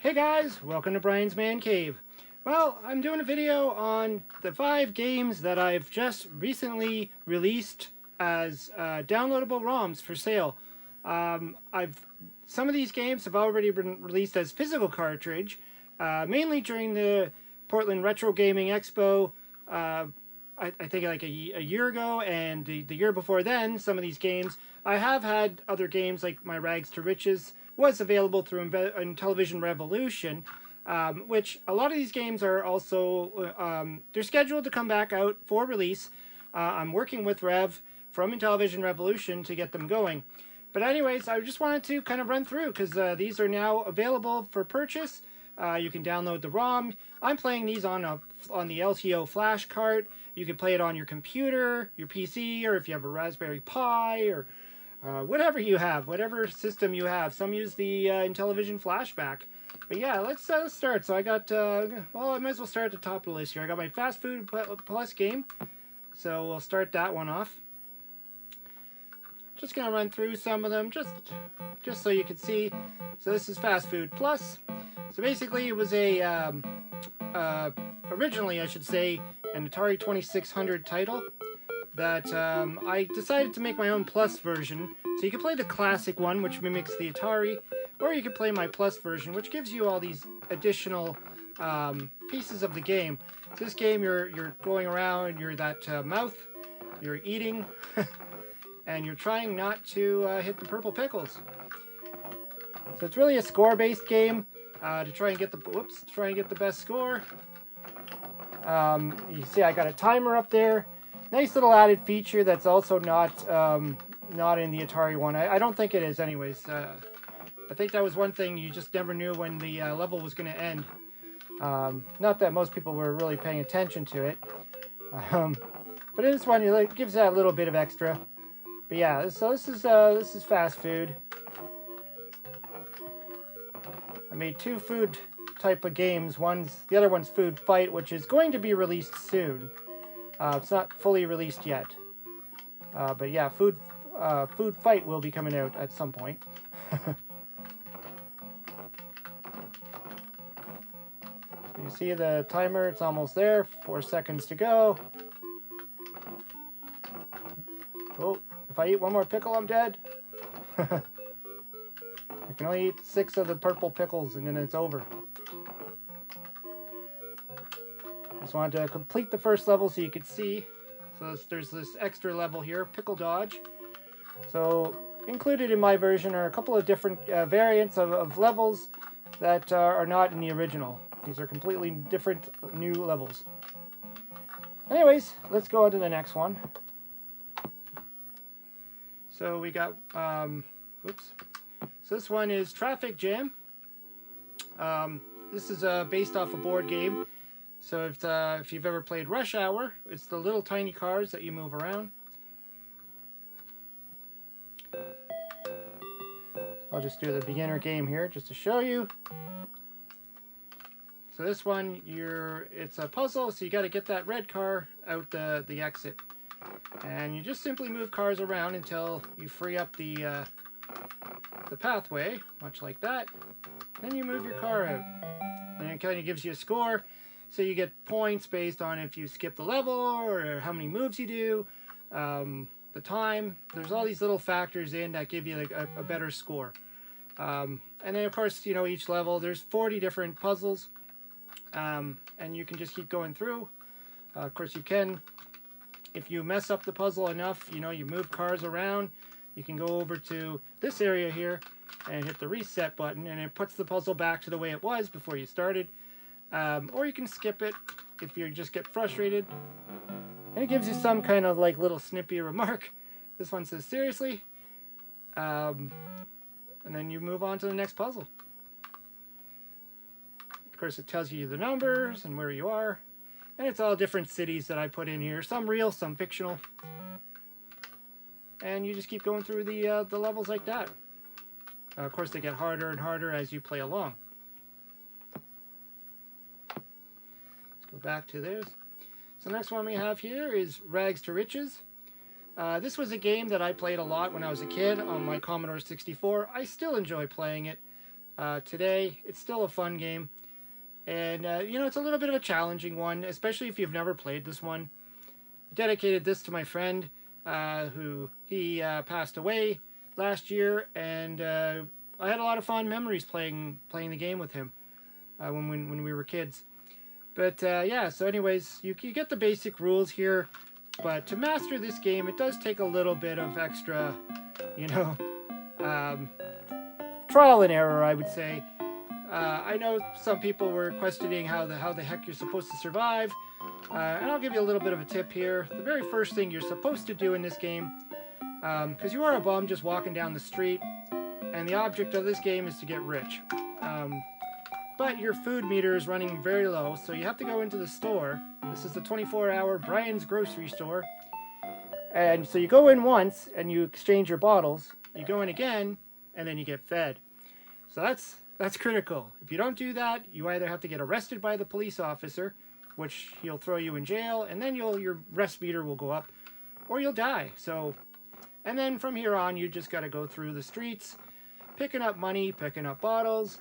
Hey guys, welcome to Brian's Man Cave. Well, I'm doing a video on the 5 games that I've just recently released as downloadable ROMs for sale. Some of these games have already been released as physical cartridge, mainly during the Portland Retro Gaming Expo. I think like a year ago, and the year before then, some of these games. I have had other games like my Rags to Riches was available through Intellivision Revolution, which a lot of these games are also, they're scheduled to come back out for release. I'm working with Rev from Intellivision Revolution to get them going. But anyways, I just wanted to kind of run through because these are now available for purchase. You can download the ROM. I'm playing these on the LTO flash cart. You can play it on your computer, your PC, or if you have a Raspberry Pi, or whatever you have, whatever system you have. Some use the Intellivision flashback. But yeah, let's start. So I got, well, I might as well start at the top of the list here. I got my Fast Food Plus game. So we'll start that one off. Just going to run through some of them, just so you can see. So this is Fast Food Plus. So basically it was a, originally I should say, an Atari 2600 title that I decided to make my own Plus version. So you can play the classic one, which mimics the Atari, or you can play my Plus version, which gives you all these additional pieces of the game. So this game, you're going around, you're that mouth, you're eating, and you're trying not to hit the purple pickles. So it's really a score-based game to try and get the best score. You see, I got a timer up there. Nice little added feature that's also not in the Atari one. I don't think it is, anyways. I think that was one thing you just never knew when the level was going to end. Not that most people were really paying attention to it, but in this one, it gives that a little bit of extra. But yeah, so this is Fast Food. I made 2 food type of games. The other one's Food Fight, which is going to be released soon. It's not fully released yet, but yeah, Food Fight will be coming out at some point. You see the timer; it's almost there. 4 seconds to go. Oh, if I eat one more pickle, I'm dead. I can only eat 6 of the purple pickles, and then it's over. Just wanted to complete the first level so you could see. So there's this extra level here, Pickle Dodge. So included in my version are a couple of different variants of levels that are not in the original. These are completely different new levels. Anyways, let's go on to the next one. So we got, So this one is Traffic Jam. This is based off a board game. So if you've ever played Rush Hour, it's the little tiny cars that you move around. I'll just do the beginner game here just to show you. So this one, it's a puzzle, so you got to get that red car out the exit. And you just simply move cars around until you free up the pathway, much like that. Then you move your car out. And it kind of gives you a score. So you get points based on if you skip the level or how many moves you do, the time. There's all these little factors in that give you like a better score. And then of course, each level, there's 40 different puzzles. And you can just keep going through. Of course you can, if you mess up the puzzle enough, you move cars around, you can go over to this area here and hit the reset button, and it puts the puzzle back to the way it was before you started. Or you can skip it if you just get frustrated. And it gives you some kind of like little snippy remark. This one says, seriously? And then you move on to the next puzzle. Of course, it tells you the numbers and where you are. And it's all different cities that I put in here. Some real, some fictional. And you just keep going through the levels like that. Of course, they get harder and harder as you play along. Let's go back to this. So the next one we have here is Rags to Riches. This was a game that I played a lot when I was a kid on my Commodore 64. I still enjoy playing it. today. It's still a fun game. And, you know, it's a little bit of a challenging one, especially if you've never played this one. I dedicated this to my friend, who he passed away last year, and I had a lot of fond memories playing the game with him when we were kids. But yeah, so anyways, you get the basic rules here, but to master this game, it does take a little bit of extra, you know, trial and error, I would say. I know some people were questioning how the heck you're supposed to survive, and I'll give you a little bit of a tip here. The very first thing you're supposed to do in this game, because you are a bum just walking down the street, and the object of this game is to get rich. But your food meter is running very low, so you have to go into the store. This is the 24-hour Brian's grocery store. And so you go in once, and you exchange your bottles. You go in again, and then you get fed. So that's critical. If you don't do that, you either have to get arrested by the police officer, which he'll throw you in jail, and then your rest meter will go up, or you'll die. So, and then from here on, you just got to go through the streets, picking up money, picking up bottles,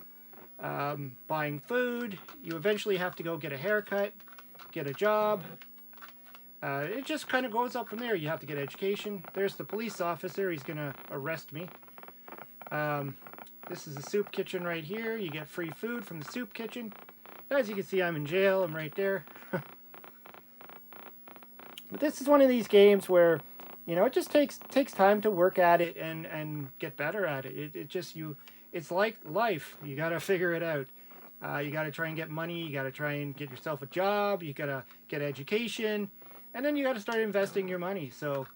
buying food. You eventually have to go get a haircut, get a job. It just kind of goes up from there. You have to get education. There's the police officer. He's going to arrest me. This is the soup kitchen right here. You get free food from the soup kitchen. As you can see, I'm in jail. I'm right there. But this is one of these games where, you know, it just takes time to work at it and get better at it. It's like life. You got to figure it out. You got to try and get money. You got to try and get yourself a job. You got to get education. And then you got to start investing your money. So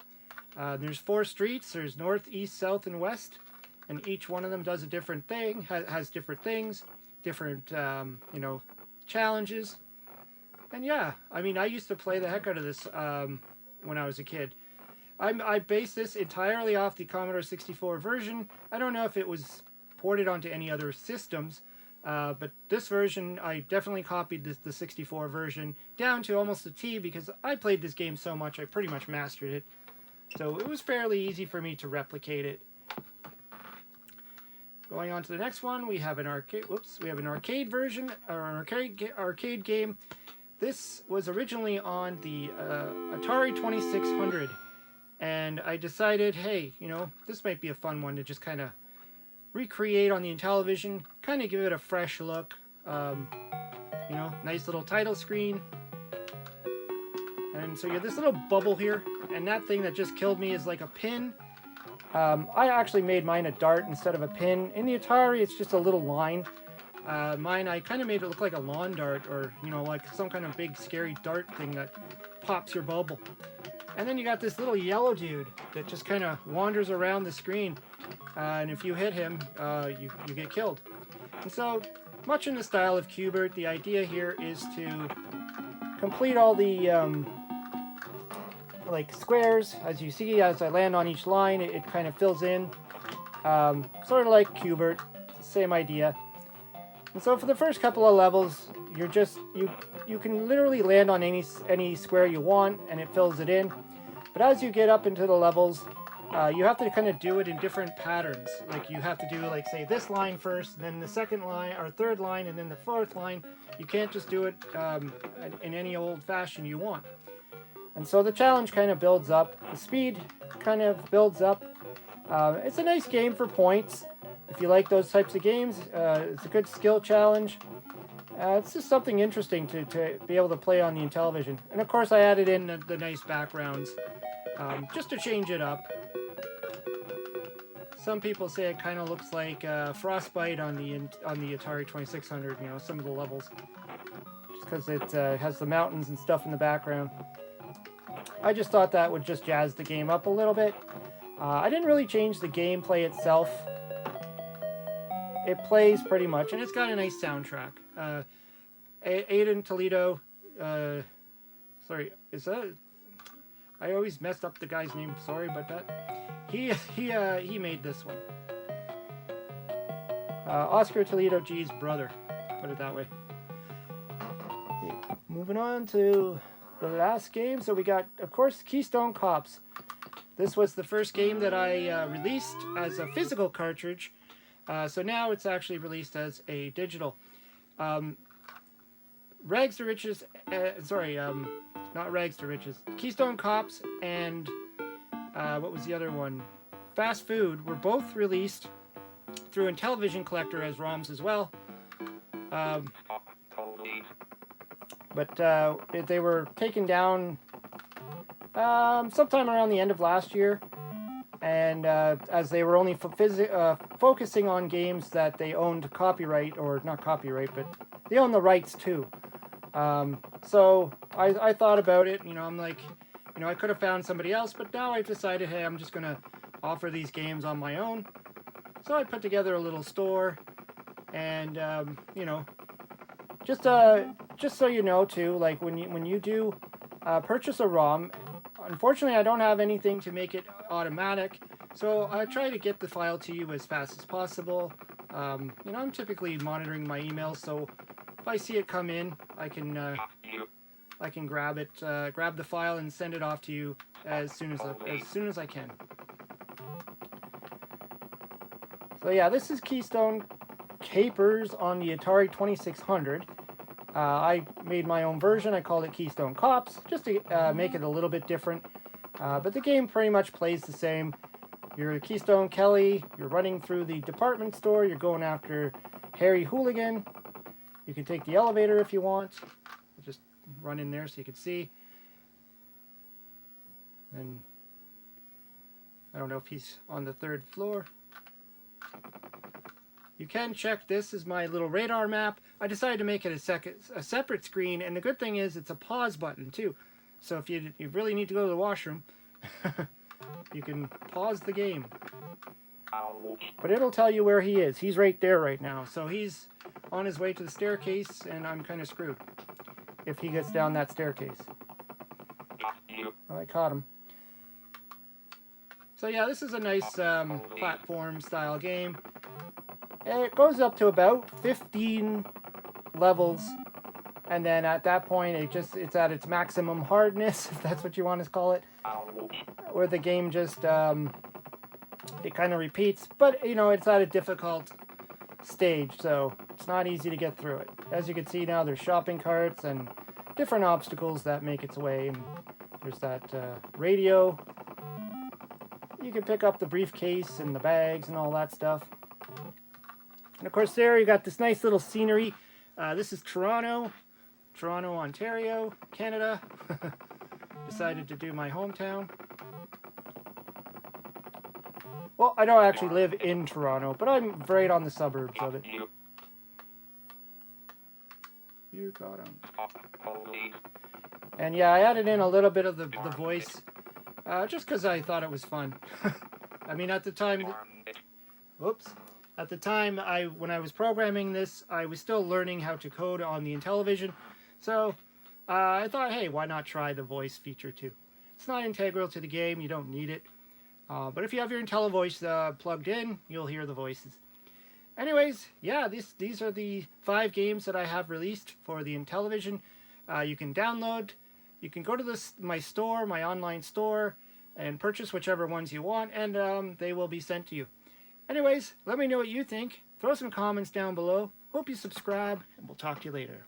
there's 4 streets. There's north, east, south, and west. And each one of them does a different thing, has different things, different, you know, challenges. And yeah, I mean, I used to play the heck out of this when I was a kid. I based this entirely off the Commodore 64 version. I don't know if it was ported onto any other systems, but this version, I definitely copied the 64 version down to almost a T because I played this game so much, I pretty much mastered it. So it was fairly easy for me to replicate it. Going on to the next one, we have an arcade. We have an arcade version or an arcade game. This was originally on the Atari 2600, and I decided, hey, you know, this might be a fun one to just kind of recreate on the Intellivision, kind of give it a fresh look. You know, nice little title screen, and so you have this little bubble here, and that thing that just killed me is like a pin. I actually made mine a dart instead of a pin. In the Atari, it's just a little line. Mine, I kind of made it look like a lawn dart, or, you know, like some kind of big scary dart thing that pops your bubble. And then you got this little yellow dude that just kind of wanders around the screen. And if you hit him, you get killed. And so, much in the style of Q*bert, the idea here is to complete all the like squares. As you see, as I land on each line, it kind of fills in, sort of like Q*bert, same idea. And so for the first couple of levels, you're just you can literally land on any square you want, and it fills it in. But as you get up into the levels, you have to kind of do it in different patterns. Like you have to do, like, say, this line first, then the second line or third line, and then the fourth line. You can't just do it in any old fashion you want. And so the challenge kind of builds up. The speed kind of builds up. It's a nice game for points. If you like those types of games, it's a good skill challenge. It's just something interesting to be able to play on the Intellivision. And of course I added in the nice backgrounds just to change it up. Some people say it kind of looks like Frostbite on the Atari 2600, you know, some of the levels. Just because it has the mountains and stuff in the background. I just thought that would just jazz the game up a little bit. I didn't really change the gameplay itself. It plays pretty much, and it's got a nice soundtrack. Aiden Toledo, sorry, is that? I always messed up the guy's name. Sorry about that. He made this one. Oscar Toledo G's brother, put it that way. Okay, moving on to the last game. So we got, of course, Keystone Cops. This was the first game that I released as a physical cartridge. So now it's actually released as a digital. Rags to Riches, not Rags to Riches, Keystone Cops and what was the other one? Fast Food were both released through Intellivision Collector as ROMs as well. But they were taken down sometime around the end of last year, and as they were only focusing on games that they owned copyright, or not copyright, but they own the rights to. So I thought about it, I'm like, I could have found somebody else, but now I've decided, hey, I'm just going to offer these games on my own. So I put together a little store, and, just so you know, too, like, when you do purchase a ROM, unfortunately, I don't have anything to make it automatic, so I try to get the file to you as fast as possible. I'm typically monitoring my emails, so if I see it come in, I can grab it, grab the file, and send it off to you as soon as I can. So yeah, this is Keystone Capers on the Atari 2600. I made my own version. I called it Keystone Cops, just to make it a little bit different. But the game pretty much plays the same. You're Keystone Kelly. You're running through the department store. You're going after Harry Hooligan. You can take the elevator if you want. Just run in there so you can see. And I don't know if he's on the 3rd floor. You can check this as my little radar map. I decided to make it a separate screen, and the good thing is it's a pause button too. So if you really need to go to the washroom, you can pause the game. But it'll tell you where he is. He's right there right now. So he's on his way to the staircase, and I'm kind of screwed if he gets down that staircase. Oh, I caught him. So yeah, this is a nice platform style game. And it goes up to about 15 levels, and then at that point it's at its maximum hardness, if that's what you want to call it, where the game just it kind of repeats, but it's at a difficult stage, so it's not easy to get through it. As you can see now, there's shopping carts and different obstacles that make its way, and there's that radio. You can pick up the briefcase and the bags and all that stuff. And of course there you got this nice little scenery. This is Toronto, Ontario, Canada. Decided to do my hometown. Well, I don't actually live in Toronto, but I'm right on the suburbs of it. You got him. And yeah, I added in a little bit of the voice, just because I thought it was fun. I mean, at the time... Whoops. At the time, when I was programming this, I was still learning how to code on the Intellivision, so I thought, hey, why not try the voice feature too? It's not integral to the game, you don't need it, but if you have your IntelliVoice plugged in, you'll hear the voices. Anyways, yeah, these are the 5 games that I have released for the Intellivision. You can download, you can go to my store, my online store, and purchase whichever ones you want, and they will be sent to you. Anyways, let me know what you think. Throw some comments down below. Hope you subscribe, and we'll talk to you later.